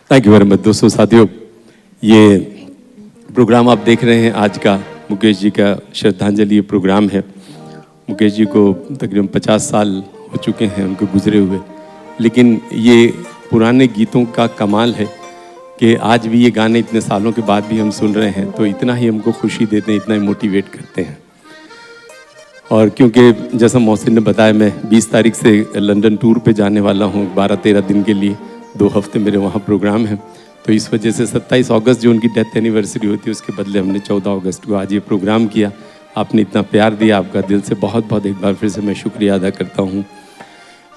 Thank you very much. दोस्तों साथियों, ये प्रोग्राम आप देख रहे हैं आज का मुकेश जी का श्रद्धांजलि प्रोग्राम है। मुकेश जी को तकरीबन 50 साल हो चुके हैं उनको गुजरे हुए, लेकिन ये पुराने गीतों का कमाल है कि आज भी ये गाने इतने सालों के बाद भी हम सुन रहे हैं तो इतना ही हमको खुशी देते हैं, इतना ही मोटिवेट करते हैं। और क्योंकि जैसा मोहसिन ने बताया, मैं 20 तारीख से लंदन टूर पे जाने वाला हूँ 12-13 दिन के लिए, 2 हफ्ते मेरे वहाँ प्रोग्राम है, तो इस वजह से 27 अगस्त जो उनकी डेथ एनिवर्सरी होती है उसके बदले हमने 14 अगस्त को आज ये प्रोग्राम किया। आपने इतना प्यार दिया, आपका दिल से बहुत बहुत एक बार फिर से मैं शुक्रिया अदा करता हूँ।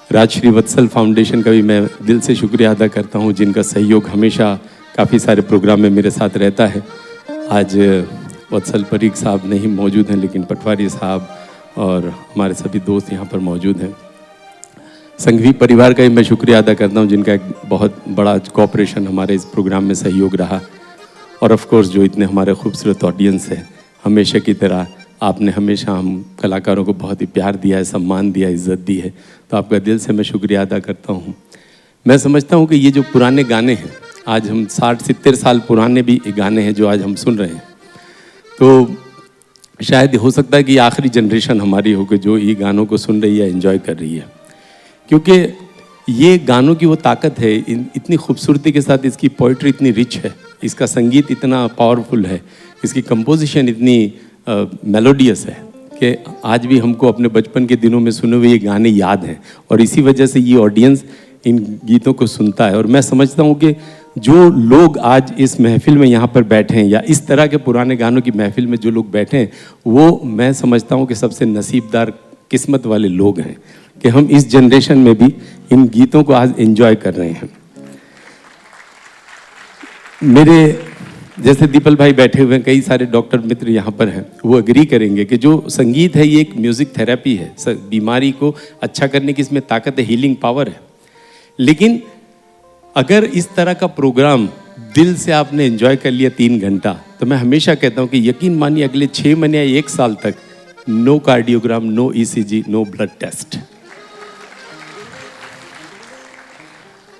राजश्री वत्सल फाउंडेशन का भी मैं दिल से शुक्रिया अदा करता हूँ, जिनका सहयोग हमेशा काफ़ी सारे प्रोग्राम में मेरे साथ रहता है। आज वत्सल परीक साहब नहीं मौजूद हैं, लेकिन पटवारी साहब और हमारे सभी दोस्त यहाँ पर मौजूद हैं। संघवी परिवार का भी मैं शुक्रिया अदा करता हूँ, जिनका एक बहुत बड़ा कोऑपरेशन हमारे इस प्रोग्राम में सहयोग रहा। और ऑफ कोर्स जो इतने हमारे खूबसूरत ऑडियंस है, हमेशा की तरह आपने हमेशा हम कलाकारों को बहुत ही प्यार दिया है, सम्मान दिया, इज़्ज़त दी है, तो आपका दिल से मैं शुक्रिया अदा करता हूँ। मैं समझता हूँ कि ये जो पुराने गाने हैं, आज हम 60-70 साल पुराने भी गाने हैं जो आज हम सुन रहे हैं, तो शायद हो सकता है कि आखिरी जनरेशन हमारी हो कि जो ये गानों को सुन रही है, एंजॉय कर रही है, क्योंकि ये गानों की वो ताकत है, इतनी खूबसूरती के साथ इसकी पोइट्री इतनी रिच है, इसका संगीत इतना पावरफुल है, इसकी कंपोजिशन इतनी मेलोडियस है कि आज भी हमको अपने बचपन के दिनों में सुने हुए ये गाने याद हैं, और इसी वजह से ये ऑडियंस इन गीतों को सुनता है। और मैं समझता हूँ कि जो लोग आज इस महफिल में यहाँ पर बैठे हैं, या इस तरह के पुराने गानों की महफिल में जो लोग बैठे हैं, वो मैं समझता हूँ कि सबसे नसीबदार किस्मत वाले लोग हैं कि हम इस जनरेशन में भी इन गीतों को आज एंजॉय कर रहे हैं। मेरे जैसे दीपल भाई बैठे हुए हैं, कई सारे डॉक्टर मित्र यहाँ पर हैं, वो एग्री करेंगे कि जो संगीत है ये एक म्यूज़िक थेरेपी है, बीमारी को अच्छा करने की इसमें ताकत है, हीलिंग पावर है। लेकिन अगर इस तरह का प्रोग्राम दिल से आपने एंजॉय कर लिया 3 घंटा, तो मैं हमेशा कहता हूँ कि यकीन मानिए अगले 6 महीने या 1 साल तक no cardiogram, no ECG, no blood test.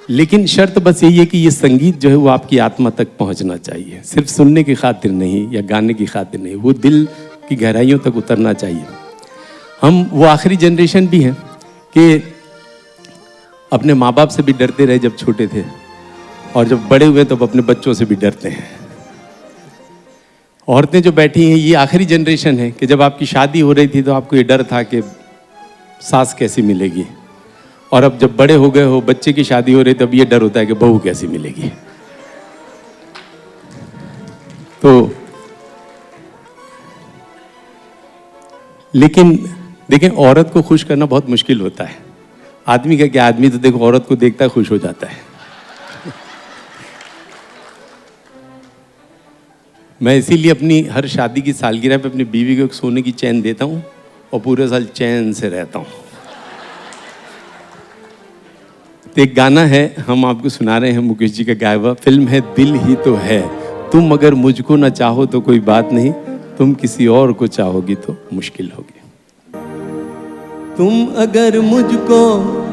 लेकिन शर्त बस यही है कि ये संगीत जो है वो आपकी आत्मा तक पहुंचना चाहिए, सिर्फ सुनने की खातिर नहीं या गाने की खातिर नहीं, वो दिल की गहराइयों तक उतरना चाहिए। हम वो आखिरी जनरेशन भी हैं कि अपने माँ बाप से भी डरते रहे जब छोटे थे, और जब बड़े हुए तो अब अपने बच्चों से भी डरते हैं। औरतें जो बैठी हैं, ये आखिरी जनरेशन है कि जब आपकी शादी हो रही थी तो आपको ये डर था कि सास कैसी मिलेगी, और अब जब बड़े हो गए हो, बच्चे की शादी हो रही, तब ये डर होता है कि बहू कैसी मिलेगी। तो लेकिन देखें, औरत को खुश करना बहुत मुश्किल होता है। आदमी का क्या, आदमी तो देखो औरत को देखता है खुश हो जाता है। मैं इसीलिए अपनी हर शादी की सालगिरह पे अपनी बीवी को एक सोने की चैन देता हूँ और पूरे साल चैन से रहता हूँ। तो एक गाना है, हम आपको सुना रहे हैं, मुकेश जी का गाया हुआ, फिल्म है दिल ही तो है। तुम अगर मुझको न चाहो तो कोई बात नहीं, तुम किसी और को चाहोगी तो मुश्किल होगी। तुम अगर मुझको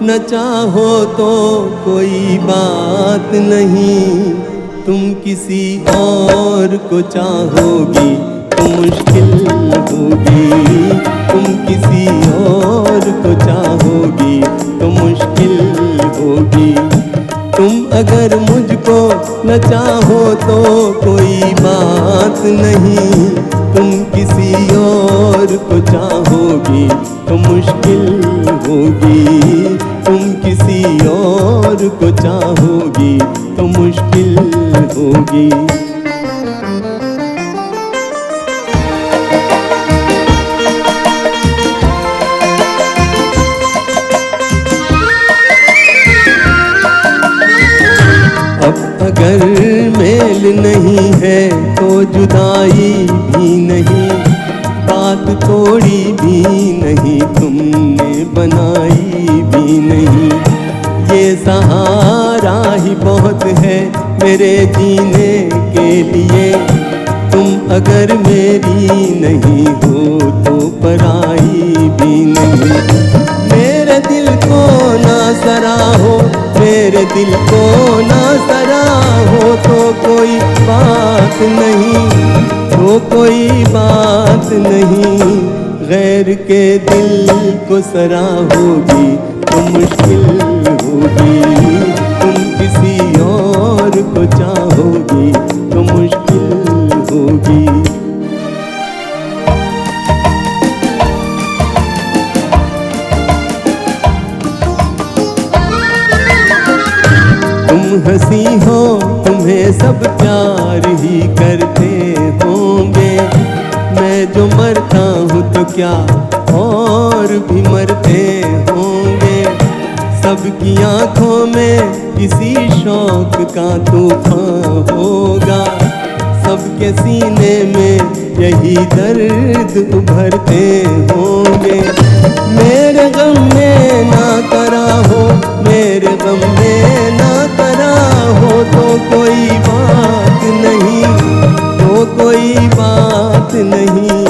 न चाहो तो कोई बात नहीं, तुम किसी और को चाहोगी तो मुश्किल होगी। तुम किसी और को चाहोगी तो मुश्किल होगी। तुम अगर मुझको न चाहो तो कोई बात नहीं, तुम किसी और को चाहोगी तो मुश्किल होगी। तुम किसी और को चाहोगी तो मुश्किल होगी। अब अगर मेल नहीं है तो जुदाई भी नहीं, बात थोड़ी भी नहीं तुमने बनाई भी नहीं। ये सहारा ही बहुत है मेरे जीने के लिए, तुम अगर मेरी नहीं हो तो पराई भी नहीं। मेरे दिल को ना सराहो, मेरे दिल को ना सराहो, नहीं तो कोई बात नहीं, गैर के दिल को सराहोगी तो मुश्किल होगी, तुम किसी और को चाहोगी तो मुश्किल होगी। तुम हंसी हो तुम्हें सब प्यार ही करते होंगे, मैं जो मरता हूँ तो क्या और भी मरते होंगे। सबकी आंखों में किसी शौक का तूफान होगा, सबके सीने में यही दर्द उभरते होंगे। मेरे गम में ना करा हो, मेरे गम में ना करा हो तो कोई बात नहीं, तो कोई बात नहीं,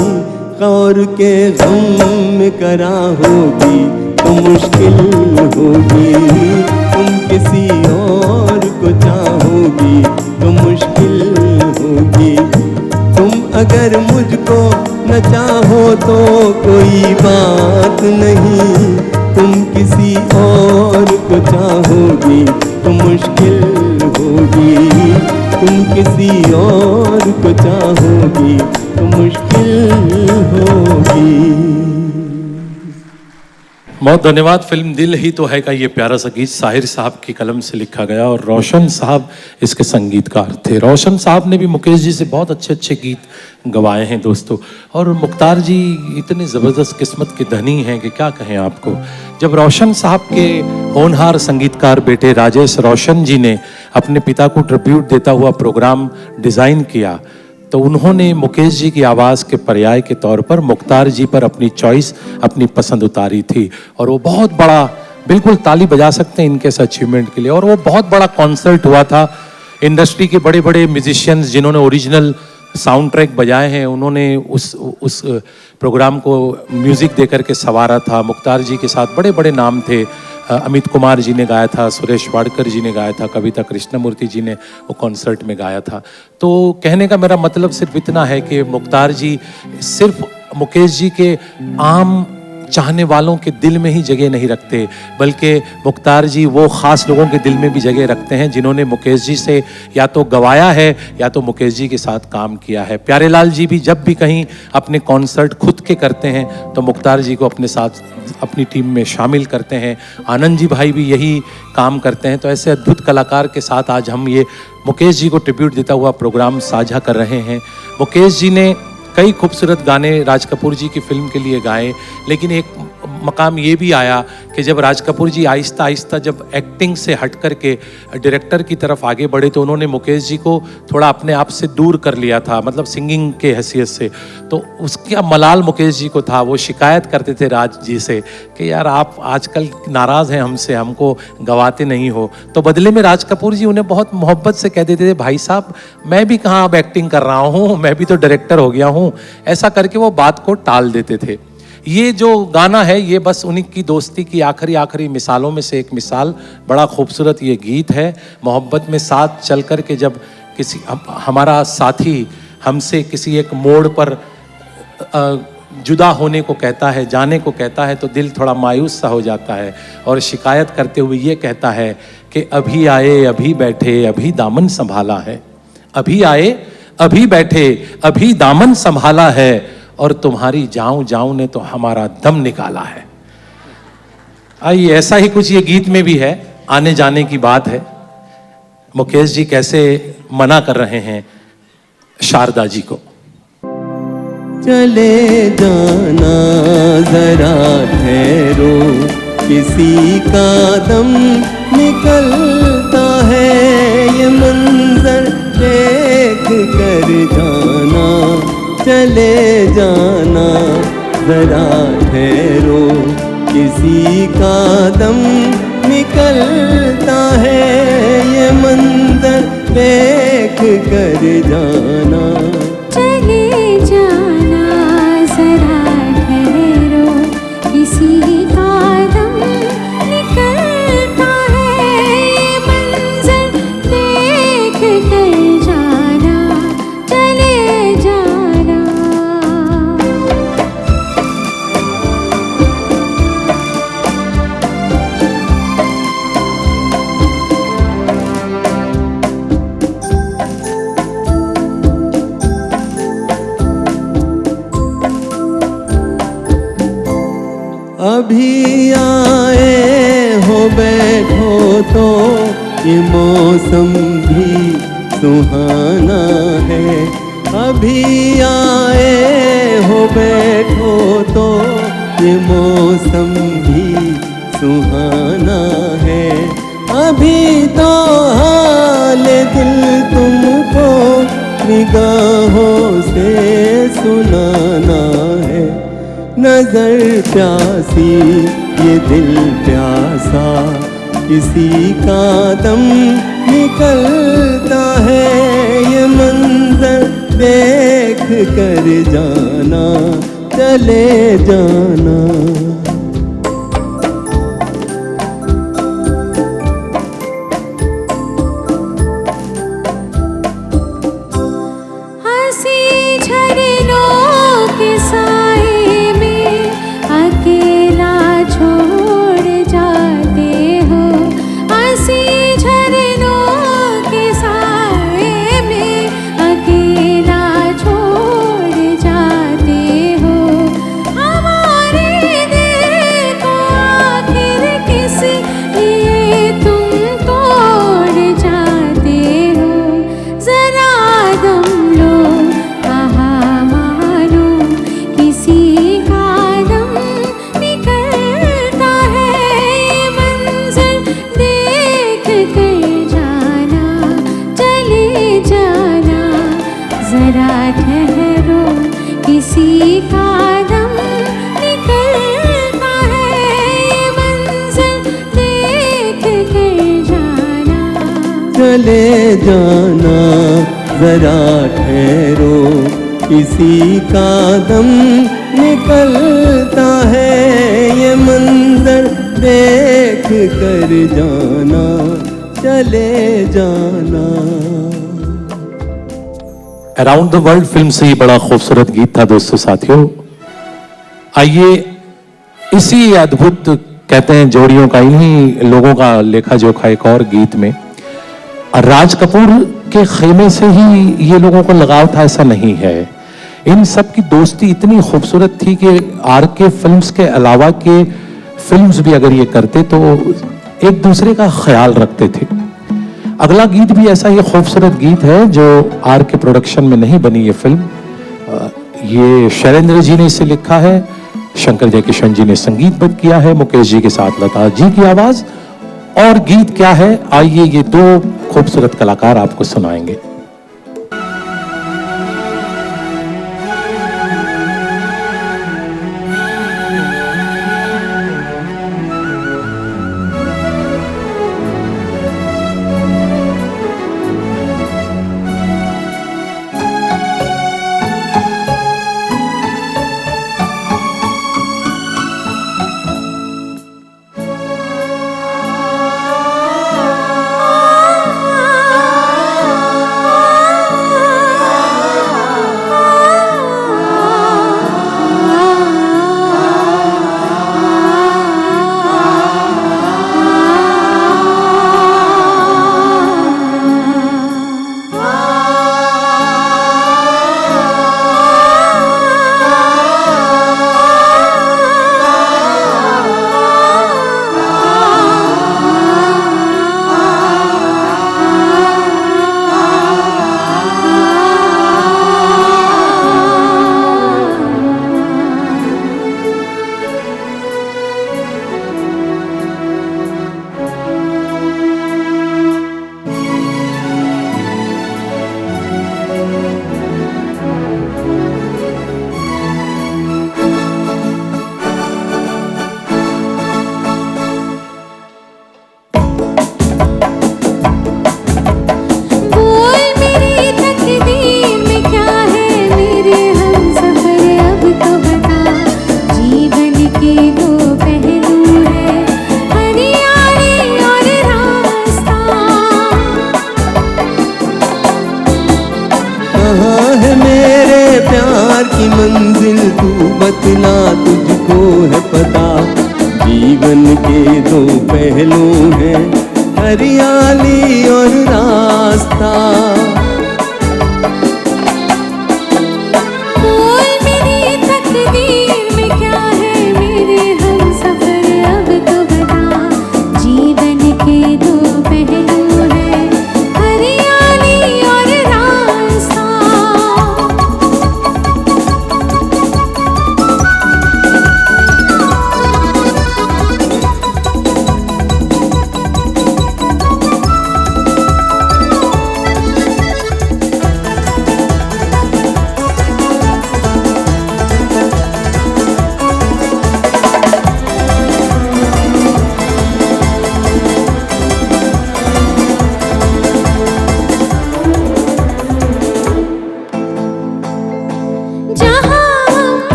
और के गम में करा होगी तो मुश्किल होगी, तुम किसी और को चाहोगी तो मुश्किल होगी। तुम अगर मुझको न चाहो तो कोई बात नहीं, तुम किसी और को चाहोगी तो मुश्किल होगी, तुम किसी और को चाहोगी तो मुश्किल होगी। बहुत धन्यवाद। फिल्म दिल ही तो है का ये प्यारा सा गीत साहिर साहब की कलम से लिखा गया और रोशन साहब इसके संगीतकार थे। रोशन साहब ने भी मुकेश जी से बहुत अच्छे अच्छे गीत गवाए हैं दोस्तों, और मुख्तार जी इतने ज़बरदस्त किस्मत के धनी हैं कि क्या कहें आपको। जब रोशन साहब के होनहार संगीतकार बेटे राजेश रोशन जी ने अपने पिता को ट्रिब्यूट देता हुआ प्रोग्राम डिज़ाइन किया तो उन्होंने मुकेश जी की आवाज़ के पर्याय के तौर पर मुख्तार जी पर अपनी चॉइस, अपनी पसंद उतारी थी, और वो बहुत बड़ा, बिल्कुल ताली बजा सकते हैं इनके इस अचीवमेंट के लिए। और वो बहुत बड़ा कॉन्सर्ट हुआ था, इंडस्ट्री के बड़े बड़े म्यूजिशियंस जिन्होंने ओरिजिनल साउंड ट्रैक बजाए हैं उन्होंने उस प्रोग्राम को म्यूज़िक दे करके संवारा था। मुख्तार जी के साथ बड़े बड़े नाम थे, अमित कुमार जी ने गाया था, सुरेश वाडकर जी ने गाया था, कविता कृष्णमूर्ति जी ने वो कॉन्सर्ट में गाया था। तो कहने का मेरा मतलब सिर्फ इतना है कि मुख्तार जी सिर्फ मुकेश जी के आम चाहने वालों के दिल में ही जगह नहीं रखते, बल्कि मुख्तार जी वो ख़ास लोगों के दिल में भी जगह रखते हैं जिन्होंने मुकेश जी से या तो गवाया है या तो मुकेश जी के साथ काम किया है। प्यारेलाल जी भी जब भी कहीं अपने कॉन्सर्ट खुद के करते हैं तो मुख्तार जी को अपने साथ अपनी टीम में शामिल करते हैं। आनंद जी भाई भी यही काम करते हैं। तो ऐसे अद्भुत कलाकार के साथ आज हम ये मुकेश जी को ट्रिब्यूट देता हुआ प्रोग्राम साझा कर रहे हैं। मुकेश जी ने कई खूबसूरत गाने राज कपूर जी की फिल्म के लिए गाए, लेकिन एक मकाम ये भी आया कि जब राज कपूर जी आहिस्ता आहिस्ता जब एक्टिंग से हट कर के डायरेक्टर की तरफ आगे बढ़े तो उन्होंने मुकेश जी को थोड़ा अपने आप से दूर कर लिया था, मतलब सिंगिंग के हैसियत से। तो उसका मलाल मुकेश जी को था, वो शिकायत करते थे राज जी से कि यार आप आजकल नाराज़ हैं हमसे, हमको गवाते नहीं हो। तो बदले में राज कपूर जी उन्हें बहुत मोहब्बत से कह देते थे, भाई साहब मैं भी कहाँ अब एक्टिंग कर रहा हूँ, मैं भी तो डायरेक्टर हो गया हूँ। ऐसा करके वो बात को टाल देते थे। ये जो गाना है ये बस उन्हीं की दोस्ती की आखिरी मिसालों में से एक मिसाल। बड़ा खूबसूरत ये गीत है। मोहब्बत में साथ चल कर के जब किसी हमारा साथी हमसे किसी एक मोड़ पर जुदा होने को कहता है, जाने को कहता है, तो दिल थोड़ा मायूस सा हो जाता है और शिकायत करते हुए ये कहता है कि अभी आए अभी बैठे अभी दामन संभाला है, अभी आए अभी बैठे अभी दामन संभाला है, और तुम्हारी जाऊं जाऊं ने तो हमारा दम निकाला है। आइए ऐसा ही कुछ ये गीत में भी है, आने जाने की बात है। मुकेश जी कैसे मना कर रहे हैं शारदा जी को। चले जाना जरा ठहरो, किसी का दम निकलता है, ये मंजर देख कर जाना, चले जाना जरा ठहरो, किसी का दम निकलता है, ये मंजर देख कर जाना। चले जाना जरा ठहरो, किसी का दम निकलता है, ये मंजर देख कर जाना। अभी आए हो बैठो तो ये मौसम भी सुहाना है। अभी आए हो बैठो तो ये मौसम भी सुहाना है। अभी तो हाल दिल तुमको निगाहों से सुनाना है। नजर प्यासी ये दिल प्यासा, किसी का दम निकलता है। ये मंजर देख कर जाना, चले जाना। हंसी झरनों के साए में अकेला छोड़ जाते हो। हंसी झरनों के साए में अकेला छोड़ जाते हो। हमारे दिल को आखिर किस लिए तुम तोड़ जाते हो। जरा दम लो, कहा मानो किसी का दम निकलता है। ये मंजर देख कर जाना, चले जाना। जरा ठहरो, किसी का दम निकलता है। ये मंजर देख कर जाना, चले जाना। जरा ठहरो, किसी का दम निकलता है। ये मंजर देख कर जाना, चले जाना। अराउंड द वर्ल्ड फिल्म से ये बड़ा खूबसूरत गीत था दोस्तों साथियों। आइए इसी अद्भुत कहते हैं जोड़ियों का, इन्हीं लोगों का लेखा जोखा एक और गीत में। राज कपूर के खेमे से ही ये लोगों को लगाव था ऐसा नहीं है। इन सब की दोस्ती इतनी खूबसूरत थी कि आर के फिल्म्स के अलावा के फिल्म्स भी अगर ये करते तो एक दूसरे का ख्याल रखते थे। अगला गीत भी ऐसा ये खूबसूरत गीत है जो आर के प्रोडक्शन में नहीं बनी ये फिल्म। ये शैलेंद्र जी ने इसे लिखा है, शंकर जयकिशन जी ने संगीतबद्ध किया है, मुकेश जी के साथ लता जी की आवाज। और गीत क्या है, आइए ये दो खूबसूरत कलाकार आपको सुनाएंगे। बतला तुझको है पता, जीवन के दो पहलू हैं, हरियाली और रास्ता। बोल मेरी तकदीर में क्या है, मेरे हमसफर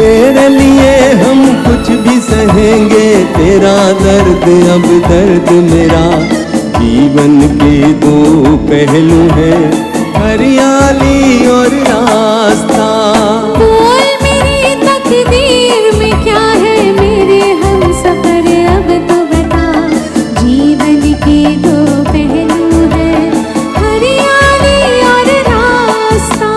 तेरे लिए हम कुछ भी सहेंगे, तेरा दर्द अब दर्द मेरा। जीवन के दो पहलू हैं, हरियाली और रास्ता। बोल मेरी तकदीर में क्या है, मेरे हम सफर अब तो बता। जीवन के दो पहलू हैं, हरियाली और रास्ता।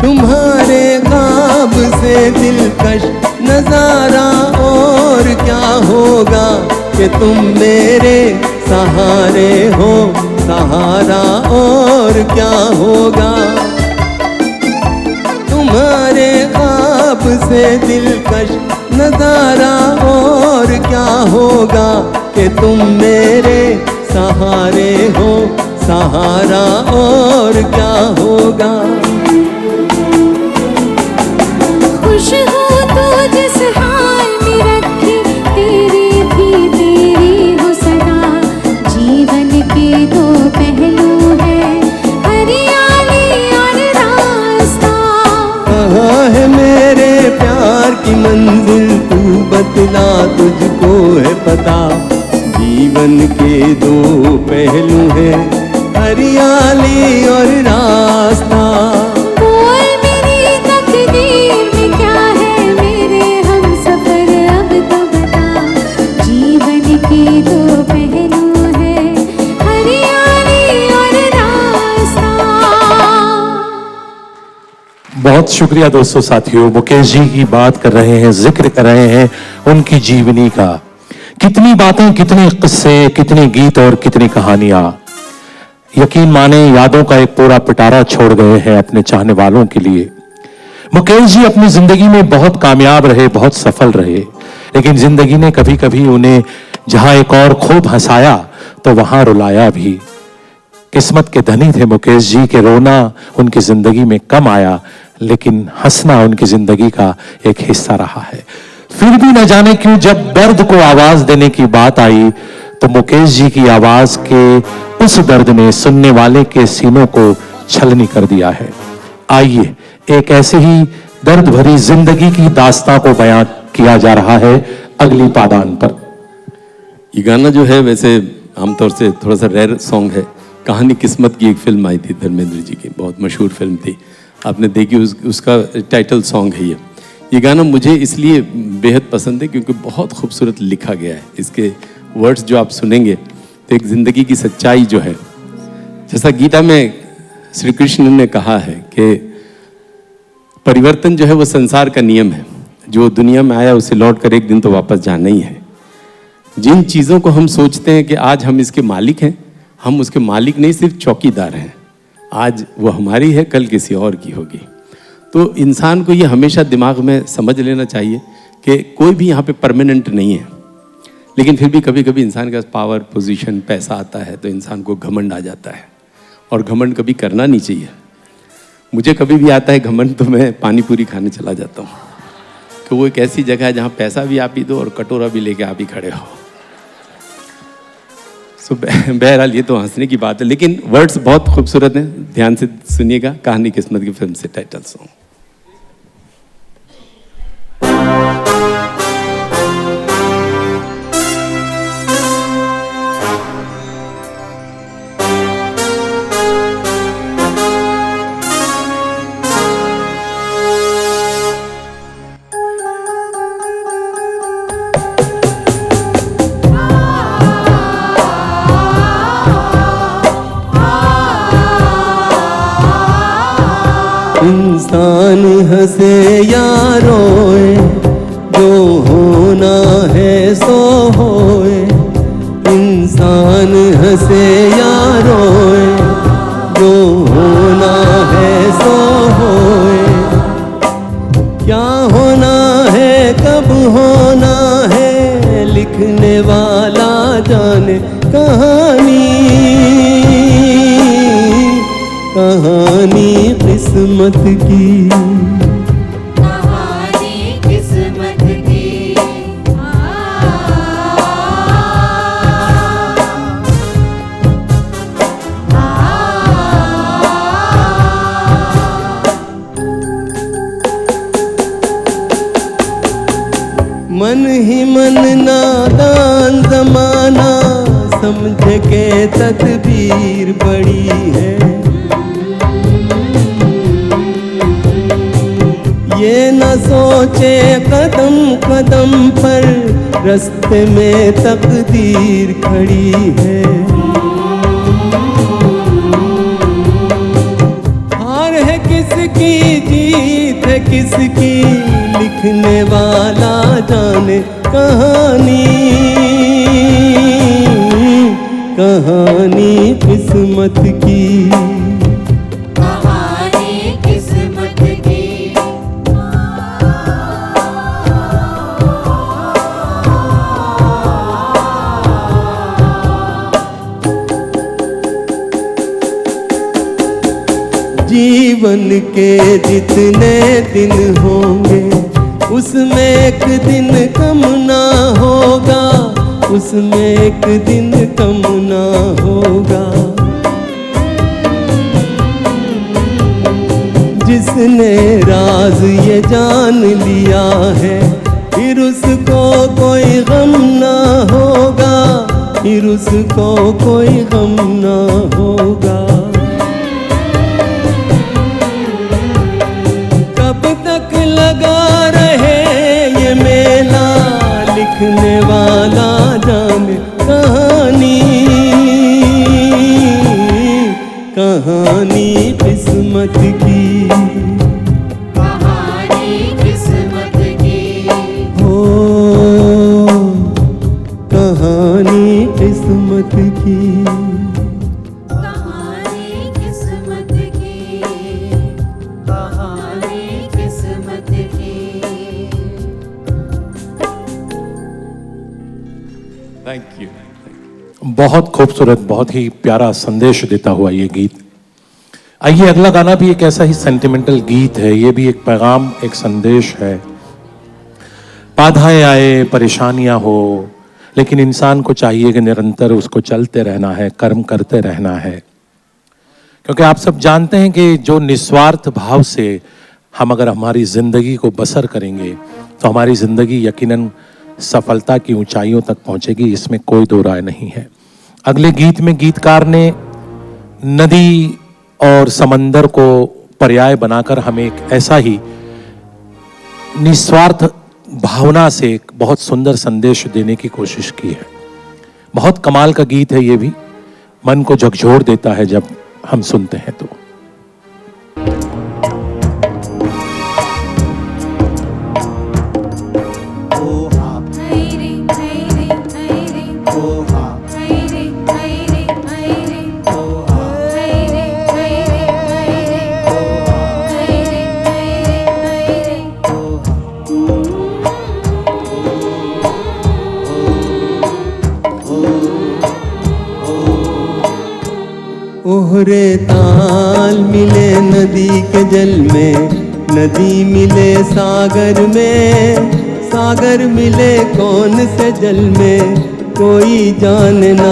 तुम्हारे ख्वाब से दिलकश नजारा और क्या होगा, कि तुम मेरे सहारे हो, सहारा और क्या होगा। तुम्हारे ख्वाब से दिलकश नजारा और क्या होगा, कि तुम मेरे सहारे हो, सहारा और क्या होगा। खुश हो तो जिस हाल में रखी, तेरी थी तेरी हो सदा। जीवन के दो पहलू हैं, हरियाली और रास्ता। कहाँ है मेरे प्यार की मंजिल, तू बतला तुझको है पता। जीवन के दो पहलू हैं, हरियाली और रास्ता। बोल मेरी तकदीर में क्या है, मेरे हम सफर अब तो बता। जीवन के दो पहलू हैं, हरियाली और रास्ता। बहुत शुक्रिया दोस्तों, साथियों। मुकेश जी की बात कर रहे हैं, जिक्र कर रहे हैं उनकी जीवनी का। कितनी बातें, कितने किस्से, कितने गीत और कितनी कहानियां। यकीन माने यादों का एक पूरा पिटारा छोड़ गए हैं अपने चाहने वालों के लिए। मुकेश जी अपनी जिंदगी में बहुत कामयाब रहे, बहुत सफल रहे, लेकिन जिंदगी ने कभी कभी उन्हें जहां एक और खूब हंसाया तो वहां रुलाया भी। किस्मत के धनी थे मुकेश जी के रोना उनकी जिंदगी में कम आया, लेकिन हंसना उनकी जिंदगी का एक हिस्सा रहा है। फिर भी न जाने क्यों जब दर्द को आवाज देने की बात आई तो मुकेश जी की आवाज के उस दर्द ने सुनने वाले के सीनों को छलनी कर दिया है। आइए एक ऐसे ही दर्द भरी जिंदगी की दास्तां को बयां किया जा रहा है अगली पादान पर। ये गाना जो है वैसे आमतौर से थोड़ा सा रेयर सॉन्ग है। कहानी किस्मत की एक फिल्म आई थी धर्मेंद्र जी की, बहुत मशहूर फिल्म थी, आपने देखी, उसका टाइटल सॉन्ग है ये गाना मुझे इसलिए बेहद पसंद है क्योंकि बहुत खूबसूरत लिखा गया है। इसके वर्ड्स जो आप सुनेंगे तो एक ज़िंदगी की सच्चाई जो है, जैसा गीता में श्री कृष्ण ने कहा है कि परिवर्तन जो है वो संसार का नियम है। जो दुनिया में आया उसे लौट कर एक दिन तो वापस जाना ही है। जिन चीज़ों को हम सोचते हैं कि आज हम इसके मालिक हैं, हम उसके मालिक नहीं, सिर्फ चौकीदार हैं। आज वो हमारी है, कल किसी और की होगी। तो इंसान को ये हमेशा दिमाग में समझ लेना चाहिए कि कोई भी यहाँ पे परमानेंट नहीं है। लेकिन फिर भी कभी कभी इंसान के पास पावर, पोजीशन, पैसा आता है तो इंसान को घमंड आ जाता है, और घमंड कभी करना नहीं चाहिए। मुझे कभी भी आता है घमंड तो मैं पानी पूरी खाने चला जाता हूँ, कि वो एक ऐसी जगह है जहाँ पैसा भी आप ही दो और कटोरा भी लेके आप ही खड़े हो। सो बहरहाल ये तो हंसने की बात है, लेकिन वर्ड्स बहुत खूबसूरत हैं, ध्यान से सुनिएगा। कहानी किस्मत की फिल्म से टाइटल सॉन्ग। इंसान हंसे या रोए, जो होना है सो होए। इंसान हंसे या रोए, जो होना है सो होए। क्या होना है कब होना है लिखने वाला जाने कहानी, कहानी किस्मत की। कहानी किस्मत की। मन ही मन नादान जमाना, समझ के तदबीर बड़ी है। ये न सोचे कदम कदम पर रास्ते में तकदीर खड़ी है। हार है किसकी जीत है किसकी, लिखने वाला जाने कहानी, कहानी किस्मत की। कहानी किस्मत की। जीवन के जितने दिन होंगे उसमें एक दिन कम ना होगा, उसमें एक दिन कम ना होगा। जिसने राज ये जान लिया है फिर उसको कोई गम ना होगा, फिर उसको कोई गम ना होगा। कब तक लगा रहे ये मेला, लिखने वाला जाने कहानी, कहानी किस्मत की। कहानी किस्मत की। हो कहानी किस्मत की। कहानी किस्मत की। कहानी किस्मत की। Thank you. बहुत खूबसूरत, बहुत ही प्यारा संदेश देता हुआ ये गीत। आइए अगला गाना भी एक ऐसा ही सेंटिमेंटल गीत है। ये भी एक पैगाम, एक संदेश है। बाधाएं आए, परेशानियां हो, लेकिन इंसान को चाहिए कि निरंतर उसको चलते रहना है, कर्म करते रहना है। क्योंकि आप सब जानते हैं कि जो निस्वार्थ भाव से हम अगर हमारी जिंदगी को बसर करेंगे तो हमारी जिंदगी यकीनन सफलता की ऊंचाइयों तक पहुंचेगी, इसमें कोई दो राय नहीं है। अगले गीत में गीतकार ने नदी और समंदर को पर्याय बनाकर हमें एक ऐसा ही निस्वार्थ भावना से एक बहुत सुंदर संदेश देने की कोशिश की है। बहुत कमाल का गीत है ये भी, मन को झकझोर देता है जब हम सुनते हैं तो। ओहरे ताल मिले नदी के जल में, नदी मिले सागर में, सागर मिले कौन से जल में कोई जानना।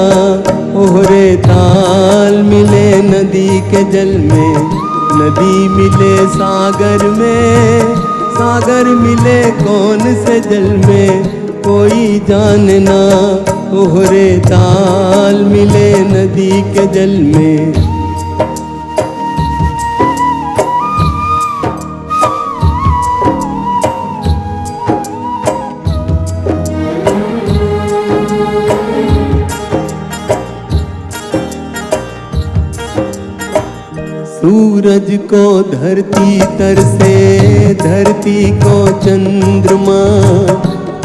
ओहरे ताल मिले नदी के जल में, नदी मिले सागर में, सागर मिले कौन से जल में कोई जानना। ओहरे ताल मिले नदी के जल में। सूरज को धरती तर से, धरती को चंद्रमा,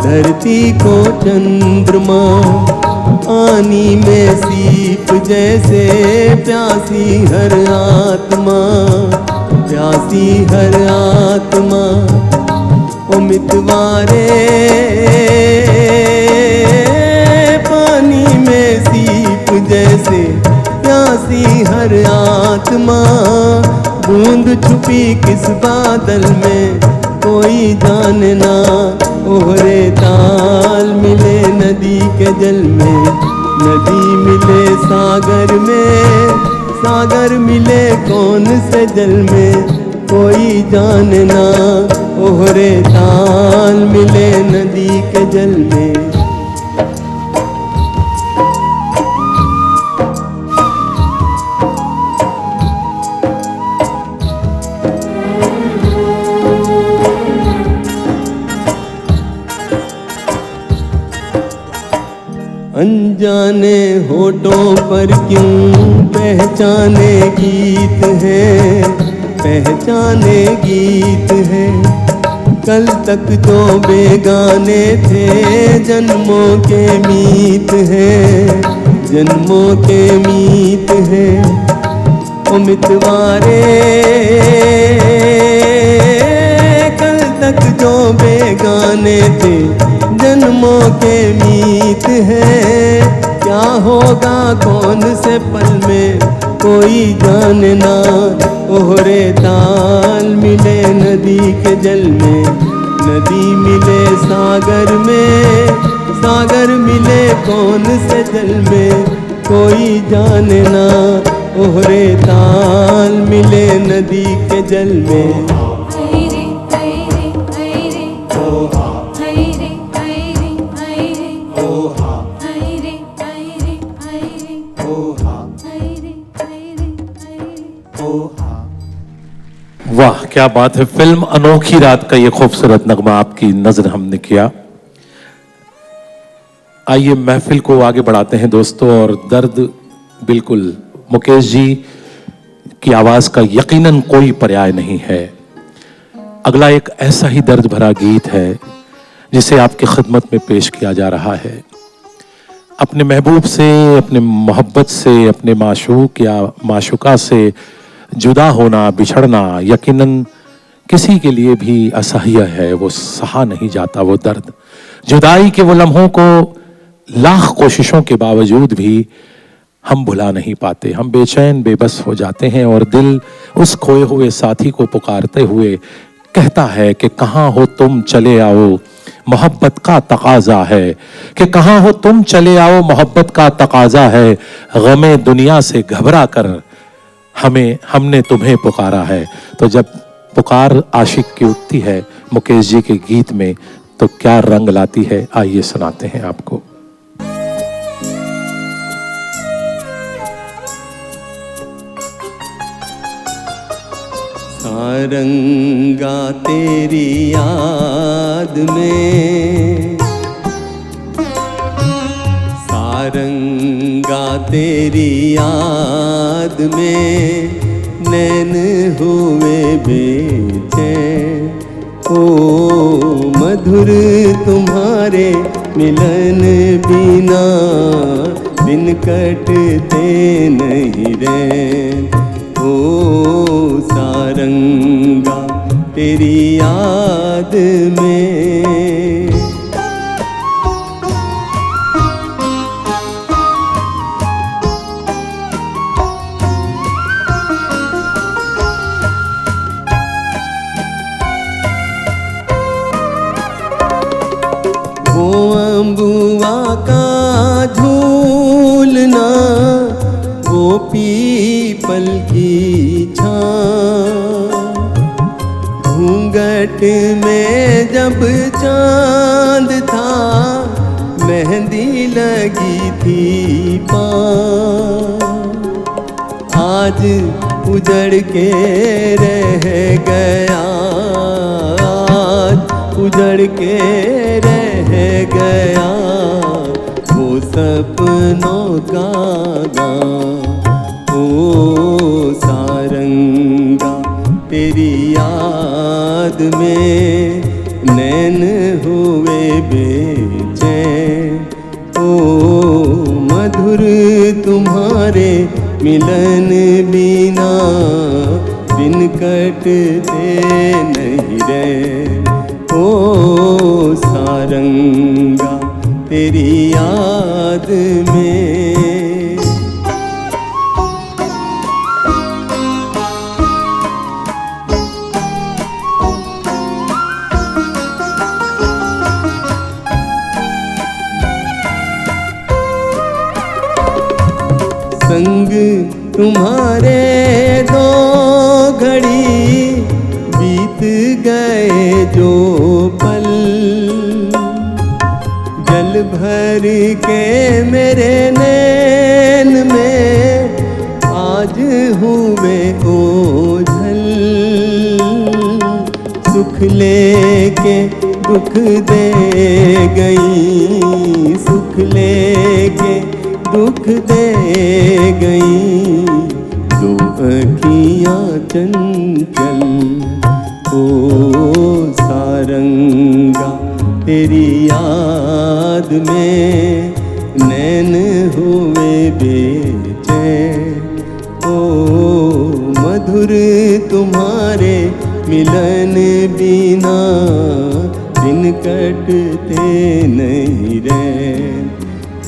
धरती को चंद्रमा। पानी में सीप जैसे प्यासी हर आत्मा, प्यासी हर आत्मा। ओ मितवारे छुपी किस बादल में कोई जाने ना। ओहरे ताल मिले नदी के जल में, नदी मिले सागर में, सागर मिले कौन से जल में कोई जाने ना। ओहरे ताल मिले नदी के जल में। अनजाने होठों पर क्यों पहचाने गीत है, पहचाने गीत है। कल तक जो बेगाने थे जन्मों के मीत है, जन्मों के मीत है। ओ मितवारे कल तक जो बेगाने थे जन्मों के मीत है। क्या होगा कौन से पल में कोई जाने ना। ओहरे ताल मिले नदी के जल में, नदी मिले सागर में, सागर मिले कौन से जल में कोई जाने ना। ओहरे ताल मिले नदी के जल में। वाह क्या बात है। फिल्म अनोखी रात का ये खूबसूरत नगमा आपकी नजर हमने किया। आइए महफिल को आगे बढ़ाते हैं दोस्तों। और दर्द बिल्कुल मुकेश जी की आवाज का यकीनन कोई पर्याय नहीं है। अगला एक ऐसा ही दर्द भरा गीत है जिसे आपकी खिदमत में पेश किया जा रहा है। अपने महबूब से, अपने मोहब्बत से, अपने माशूक या माशुका से जुदा होना, बिछड़ना यकीनन किसी के लिए भी असह्य है। वो सहा नहीं जाता वो दर्द। जुदाई के वो लम्हों को लाख कोशिशों के बावजूद भी हम भुला नहीं पाते। हम बेचैन बेबस हो जाते हैं और दिल उस खोए हुए साथी को पुकारते हुए कहता है कि कहाँ हो तुम चले आओ, मोहब्बत का तकाजा है। कि कहाँ हो तुम चले आओ, मोहब्बत का तकाजा है। गमे दुनिया से घबरा कर हमने तुम्हें पुकारा है। तो जब पुकार आशिक की उठती है मुकेश जी के गीत में तो क्या रंग लाती है, आइए सुनाते हैं आपको। सारंगा तेरी याद में, सारंगा तेरी याद में नैन हुए बेचैन। ओ मधुर तुम्हारे मिलन बिना दिन कटते नहीं रैन। ओ सारंगा तेरी याद में। वो अम्बुआ का झूलना, वो पीपल की छां, घूंघट में जब चांद था मेहंदी लगी थी पां। आज उजड़ के रह गया, आज उजड़ के रह गया वो सपनों का गाँव। ओ सारंगा तेरी याद में नैन हुए बेचैन। ओ मधुर तुम्हारे मिलन बिना दिन कटते नहीं रहे। ओ सारंगा तेरी याद में। तुम्हारे दो घड़ी बीत गए जो पल, जल भर के मेरे नैन में आज हुए ओझल। सुख लेके दुख दे गई, सुख लेके दुख दे गई, दो अखियाँ चंचल। ओ सारंगा तेरी याद में नैन हुए बेचैन। ओ मधुर तुम्हारे मिलन बिना दिन कटते नहीं रैन।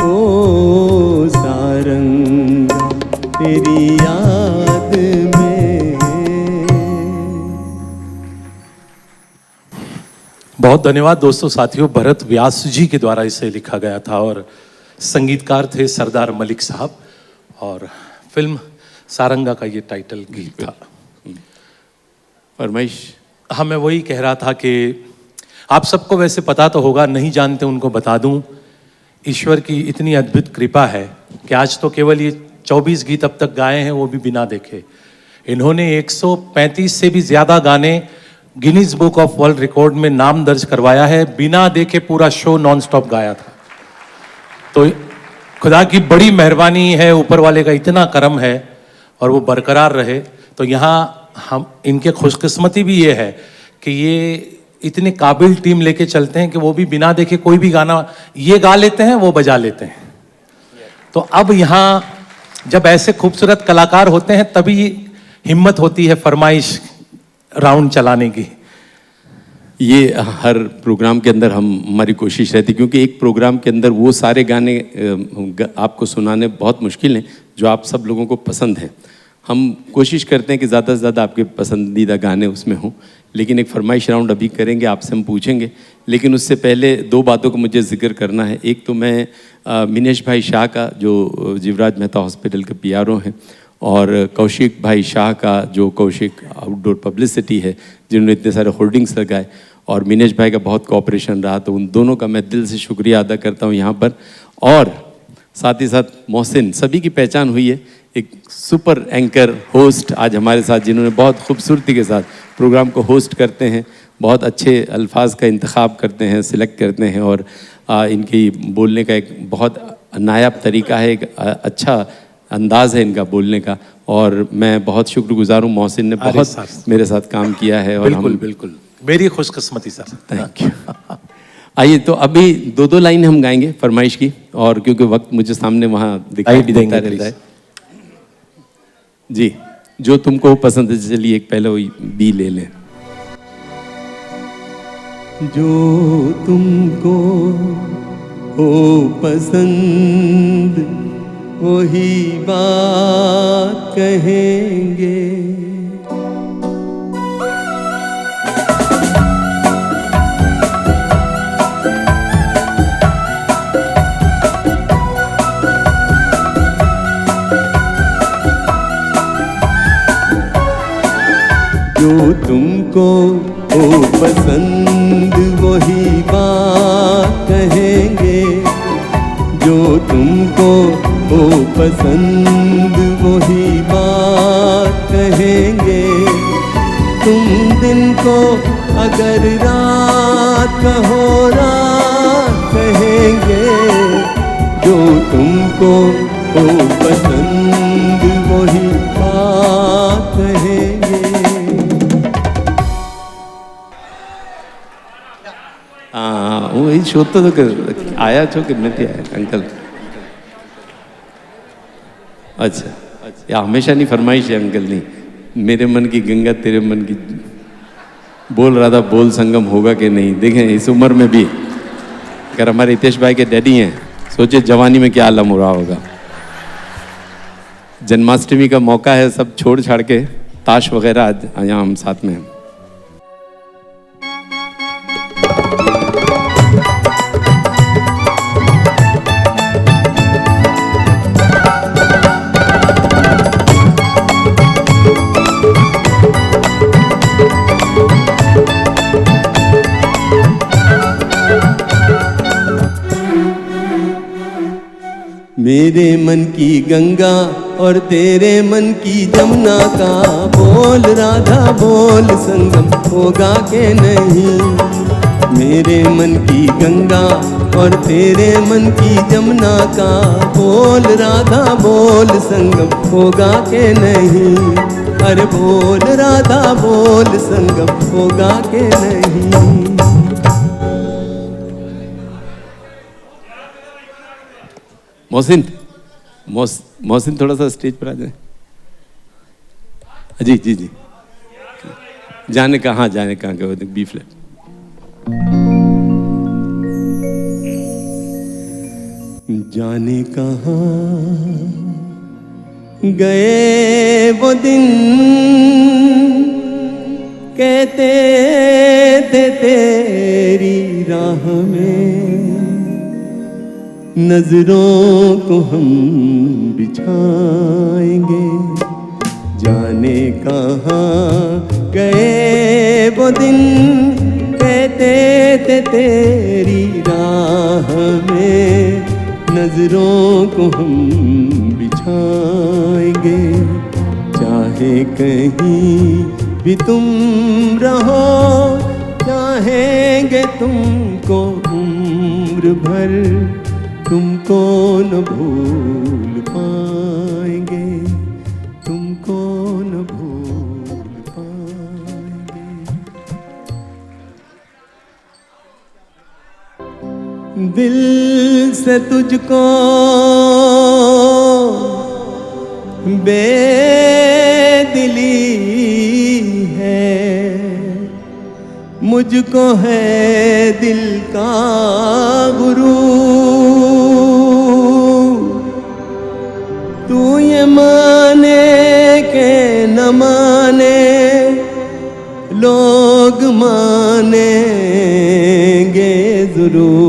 ओ सारंगा तेरी याद में। बहुत धन्यवाद दोस्तों, साथियों। भरत व्यास जी के द्वारा इसे लिखा गया था और संगीतकार थे सरदार मलिक साहब और फिल्म सारंगा का ये टाइटल गीत था। फरमाइश। हाँ, मैं वही कह रहा था कि आप सबको वैसे पता तो होगा, नहीं जानते उनको बता दूं। ईश्वर की इतनी अद्भुत कृपा है कि आज तो केवल ये 24 गीत अब तक गाए हैं, वो भी बिना देखे। इन्होंने 135 से भी ज़्यादा गाने Guinness book of world record में नाम दर्ज करवाया है। बिना देखे पूरा शो नॉन स्टॉप गाया था। तो खुदा की बड़ी मेहरबानी है, ऊपर वाले का इतना करम है और वो बरकरार रहे। तो यहाँ हम इनके खुशकिस्मती भी ये है कि ये इतने काबिल टीम लेके चलते हैं कि वो भी बिना देखे कोई भी गाना ये गा लेते हैं, वो बजा लेते हैं। तो अब यहाँ जब ऐसे खूबसूरत कलाकार होते हैं तभी हिम्मत होती है फरमाइश राउंड चलाने की। ये हर प्रोग्राम के अंदर हमारी कोशिश रहती है, क्योंकि एक प्रोग्राम के अंदर वो सारे गाने आपको सुनाने बहुत मुश्किल हैं जो आप सब लोगों को पसंद हैं। हम कोशिश करते हैं कि ज़्यादा से ज़्यादा आपके पसंदीदा गाने उसमें हों, लेकिन एक फरमाइश राउंड अभी करेंगे, आपसे हम पूछेंगे। लेकिन उससे पहले दो बातों को मुझे जिक्र करना है। एक तो मैं मिनेश भाई शाह का, जो जीवराज मेहता हॉस्पिटल के PRO हैं, और कौशिक भाई शाह का, जो कौशिक आउटडोर पब्लिसिटी है, जिन्होंने इतने सारे होर्डिंग्स लगाए, और मिनेश भाई का बहुत कोऑपरेशन रहा। तो उन दोनों का मैं दिल से शुक्रिया अदा करता हूँ यहाँ पर। और साथ ही साथ मोहसिन, सभी की पहचान हुई है, एक सुपर एंकर होस्ट आज हमारे साथ, जिन्होंने बहुत खूबसूरती के साथ प्रोग्राम को होस्ट करते हैं, बहुत अच्छे अल्फाज का इंतखाब करते हैं, सिलेक्ट करते हैं, और इनकी बोलने का एक बहुत नायाब तरीका है, एक अच्छा अंदाज़ है इनका बोलने का। और मैं बहुत शुक्रगुजार हूँ, मोहसिन ने बहुत मेरे साथ काम किया है। और बिल्कुल बिल्कुल मेरी खुशकिस्मती सर। Thank you. आइए, तो अभी दो लाइन हम गाएंगे फरमाइश की, और क्योंकि वक्त मुझे सामने वहाँ दिखाई भी देता रहता है। जी, जो तुमको पसंद है, चलिए एक पहले वही बी ले लें। जो तुमको हो पसंद वही बात कहेंगे। जो तुमको हो पसंद वही बात कहेंगे। जो तुमको हो पसंद वही बात कहेंगे। तुम दिन को अगर रात कहो रात कहेंगे। जो तुमको हो पसंद वही बात कहेंगे। हाँ, वही शो तो आया छो कि नहीं आया अंकल? अच्छा, या हमेशा नहीं फरमाइश है अंकल? नहीं, मेरे मन की गंगा तेरे मन की, बोल रहा था बोल संगम होगा कि नहीं। देखें इस उम्र में भी अगर हमारे हितेश भाई के डैडी हैं, सोचिए जवानी में क्या आलम हो रहा होगा। जन्माष्टमी का मौका है, सब छोड़ छाड़ के ताश वगैरह आज यहाँ हम साथ में हैं। मेरे मन की गंगा और तेरे मन की जमुना का बोल राधा बोल संगम होगा के नहीं। मेरे मन की गंगा और तेरे मन की जमुना का बोल राधा बोल संगम होगा के नहीं। अरे बोल राधा बोल संगम होगा के नहीं। मोहसिन थोड़ा सा स्टेज पर आ जाए। जी जी जी, जाने कहाँ के बी फ्लैट। जाने कहाँ गए वो दिन कहते थे तेरी राह में नजरों को हम बिछाएंगे। जाने कहाँ गए वो दिन कहते थे तेरी राह में नजरों को हम बिछाएंगे। चाहे कहीं भी तुम रहो चाहेंगे तुमको उम्र भर, तुमको न भूल पाएंगे, तुमको न भूल पाएंगे। दिल से तुझको बेदिली है, मुझको है दिल का गुरूर। तू ये माने के न माने लोग मानेंगे जरूर।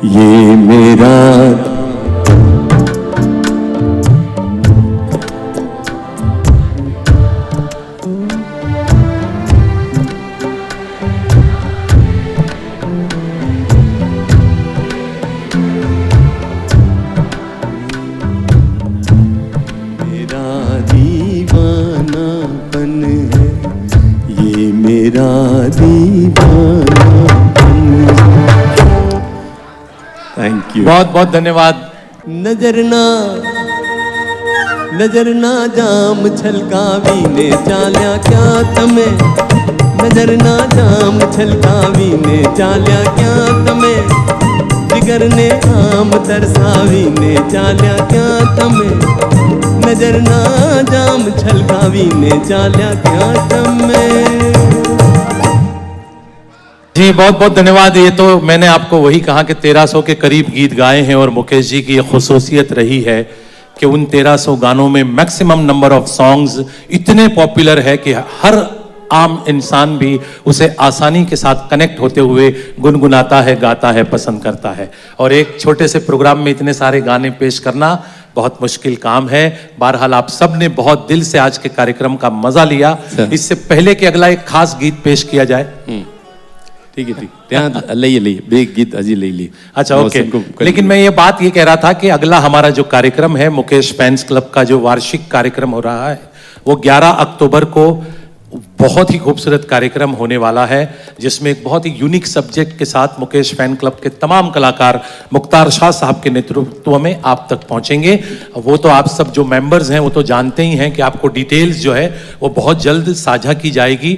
ये मेरा थैंक यू, बहुत बहुत धन्यवाद। नजर ना जाम छलकावी ने चाल्या क्या तमे। नजर ना जाम छलकावी ने चाल्या क्या तमे। जिगर ने आम तरसावी ने चाल्या क्या तमे। नजर ना जाम छलकावी ने चाल्या क्या तमे। जी बहुत बहुत धन्यवाद। ये तो मैंने आपको वही कहा कि 1300 के करीब गीत गाए हैं और मुकेश जी की ये खुसूसियत रही है कि उन 1300 गानों में मैक्सिमम नंबर ऑफ सॉन्ग्स इतने पॉपुलर है कि हर आम इंसान भी उसे आसानी के साथ कनेक्ट होते हुए गुनगुनाता है, गाता है, पसंद करता है। और एक छोटे से प्रोग्राम में इतने सारे गाने पेश करना बहुत मुश्किल काम है। बहरहाल आप सब ने बहुत दिल से आज के कार्यक्रम का मजा लिया। इससे पहले कि अगला एक खास गीत पेश किया जाए, ठीक है ત્યાં લઈએ બે ગીત હજી લઈ લઈએ। अच्छा ओके, लेकिन मैं ये बात ये कह रहा था कि अगला हमारा जो कार्यक्रम है मुकेश फैंस क्लब का जो वार्षिक कार्यक्रम हो रहा है वो 11 अक्टूबर को बहुत ही खूबसूरत कार्यक्रम होने वाला है, जिसमें एक बहुत ही यूनिक सब्जेक्ट के साथ मुकेश फैन क्लब के तमाम कलाकार मुख्तार शाह साहब के नेतृत्व में आप तक पहुंचेंगे। वो तो आप सब जो मेंबर्स हैं वो तो जानते ही हैं कि आपको डिटेल्स जो है वो बहुत जल्द साझा की जाएगी।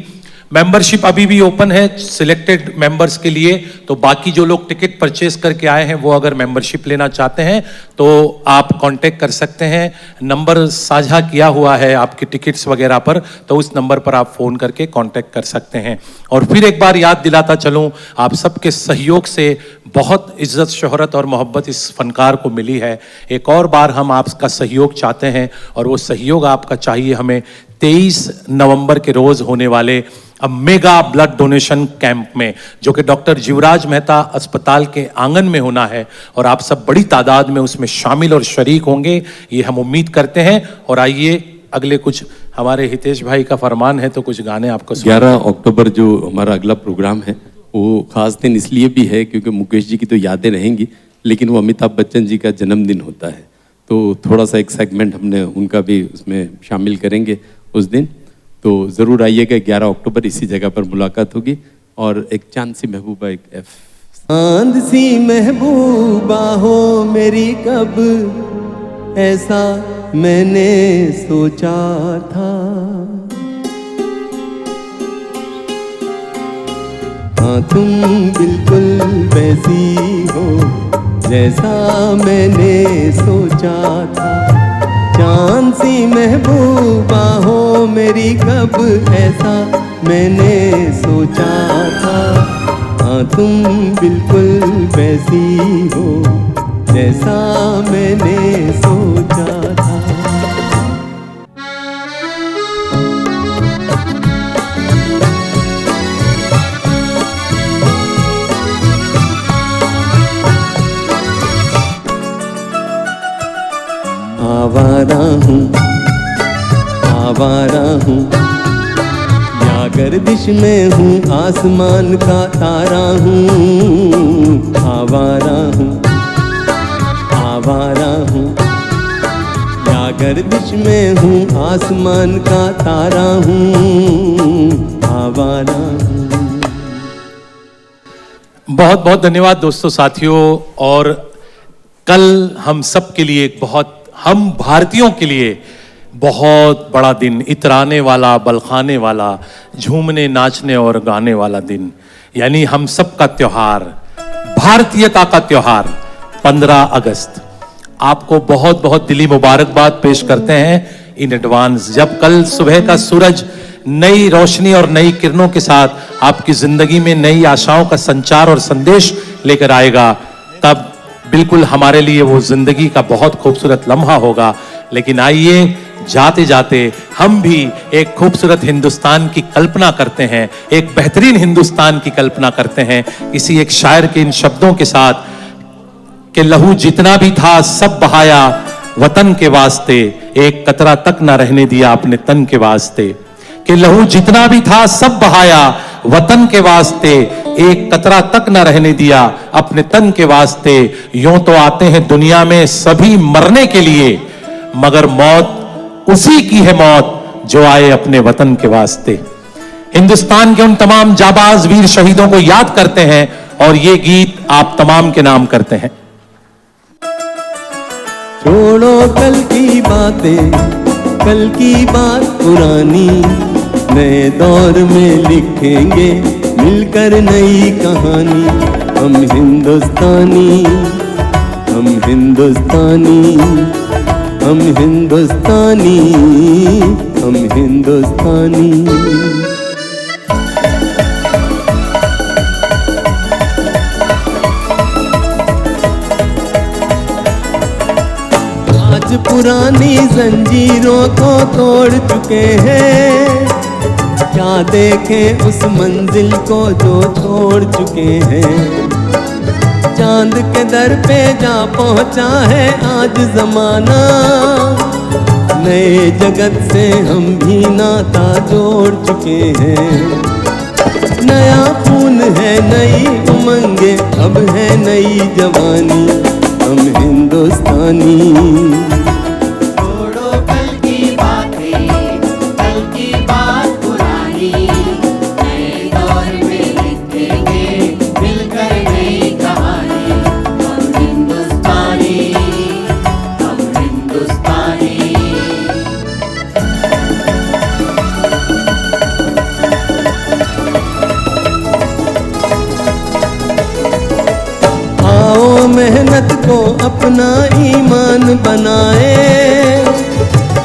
मेंबरशिप अभी भी ओपन है सिलेक्टेड मेंबर्स के लिए, तो बाकी जो लोग टिकट परचेस करके आए हैं वो अगर मेंबरशिप लेना चाहते हैं तो आप कांटेक्ट कर सकते हैं। नंबर साझा किया हुआ है आपकी टिकट्स वगैरह पर, तो उस नंबर पर आप फ़ोन करके कांटेक्ट कर सकते हैं। और फिर एक बार याद दिलाता चलूं, आप सबके सहयोग से बहुत इज्जत शोहरत और मोहब्बत इस फनकार को मिली है। एक और बार हम आपका सहयोग चाहते हैं और वो सहयोग आपका चाहिए हमें 23 नवंबर के रोज होने वाले मेगा ब्लड डोनेशन कैंप में, जो कि डॉक्टर जीवराज मेहता अस्पताल के आंगन में होना है, और आप सब बड़ी तादाद में उसमें शामिल और शरीक होंगे ये हम उम्मीद करते हैं। और आइए अगले कुछ हमारे हितेश भाई का फरमान है तो कुछ गाने आपको 11 अक्टूबर जो हमारा अगला प्रोग्राम है वो ख़ास दिन इसलिए भी है क्योंकि मुकेश जी की तो यादें रहेंगी, लेकिन वो अमिताभ बच्चन जी का जन्मदिन होता है, तो थोड़ा सा एक सेगमेंट हमने उनका भी उसमें शामिल करेंगे उस दिन। तो ज़रूर आइएगा, 11 अक्टूबर इसी जगह पर मुलाकात होगी। और एक चांद सी महबूबा, एक एफ चांद सी महबूबा हो मेरी, कब ऐसा मैंने सोचा था। हाँ तुम बिल्कुल वैसी हो जैसा मैंने सोचा था। चांद सी महबूबा हो मेरी, कब ऐसा मैंने सोचा था। हाँ तुम बिल्कुल वैसी हो जैसा मैंने सोचा था। आवारा हूँ, आवारा हूँ, या गर्दिश में हूँ, आसमान का तारा हूँ। आवारा हूँ, आवारा हूँ, या गर्दिश में हूँ, आसमान का तारा हूँ। आवारा हूँ। बहुत बहुत धन्यवाद दोस्तों, साथियों। और कल हम सब के लिए एक बहुत, हम भारतीयों के लिए बहुत बड़ा दिन, इतराने वाला, बलखाने वाला, झूमने नाचने और गाने वाला दिन, यानी हम सब का त्योहार, भारतीयता का त्योहार 15 अगस्त। आपको बहुत बहुत दिली मुबारकबाद पेश करते हैं इन एडवांस। जब कल सुबह का सूरज नई रोशनी और नई किरणों के साथ आपकी जिंदगी में नई आशाओं का संचार और संदेश लेकर आएगा, तब बिल्कुल हमारे लिए वो जिंदगी का बहुत खूबसूरत लम्हा होगा। लेकिन आइए, जाते जाते हम भी एक खूबसूरत हिंदुस्तान की कल्पना करते हैं, एक बेहतरीन हिंदुस्तान की कल्पना करते हैं किसी एक शायर के इन शब्दों के साथ कि लहू जितना भी था सब बहाया वतन के वास्ते, एक कतरा तक ना रहने दिया अपने तन के वास्ते। कि लहू जितना भी था सब बहाया वतन के वास्ते, एक कतरा तक न रहने दिया अपने तन के वास्ते। यूं तो आते हैं दुनिया में सभी मरने के लिए, मगर मौत उसी की है मौत जो आए अपने वतन के वास्ते। हिंदुस्तान के उन तमाम जाबाज वीर शहीदों को याद करते हैं और ये गीत आप तमाम के नाम करते हैं। छोड़ो कल की बातें, कल की बात पुरानी, नए दौर में लिखेंगे मिलकर नई कहानी। हम हिंदुस्तानी, हम हिंदुस्तानी, हम हिंदुस्तानी, हम हिंदुस्तानी। आज पुरानी जंजीरों को तोड़ चुके हैं, क्या देखें उस मंजिल को जो छोड़ चुके हैं। चांद के दर पे जा पहुंचा है आज जमाना, नए जगत से हम भी नाता जोड़ चुके हैं। नया खून है, नई उमंगे, अब है नई जवानी। हम हिंदुस्तानी। छोड़ो कल की बातें, कल की बात पुरानी, नए दौर में लिखेंगे मिलकर नई कहानी। हम हिंदुस्तानी, हम हिंदुस्तानी। आओ मेहनत को अपना ईमान बनाए,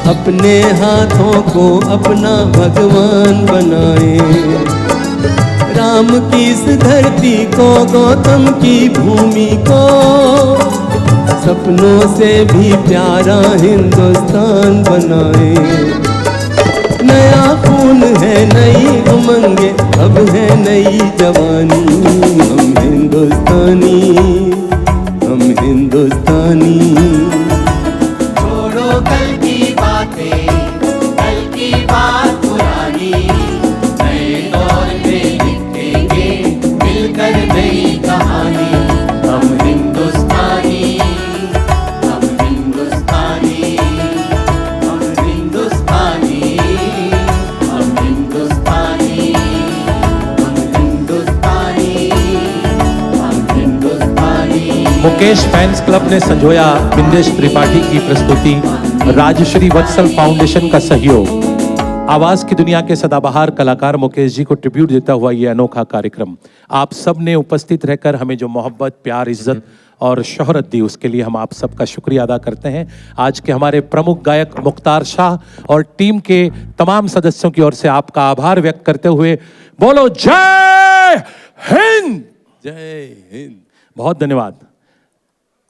अपने हाथों को अपना भगवान बनाए। राम की इस धरती को, गौतम की भूमि को, सपनों से भी प्यारा हिंदुस्तान बनाए। नया खून है, नई उमंगे, अब है नई जवानी। हम हिंदुस्तानी, हम हिंदुस्तानी। छोड़ो कल की बातें, कल की बात पुरानी, नए दौर में लिखेंगे मिलकर मुकेश फैंस क्लब ने संजोया बिंदेश त्रिपाठी की प्रस्तुति, राजश्री वत्सल फाउंडेशन का सहयोग, आवाज की दुनिया के सदाबहार कलाकार मुकेश जी को ट्रिब्यूट देता हुआ ये अनोखा कार्यक्रम आप सब ने उपस्थित रहकर हमें जो मोहब्बत, प्यार, इज्जत और शोहरत दी, उसके लिए हम आप सबका शुक्रिया अदा करते हैं। आज के हमारे प्रमुख गायक मुख्तार शाह और टीम के तमाम सदस्यों की ओर से आपका आभार व्यक्त करते हुए बोलो जय हिंद। जय हिंद। बहुत धन्यवाद।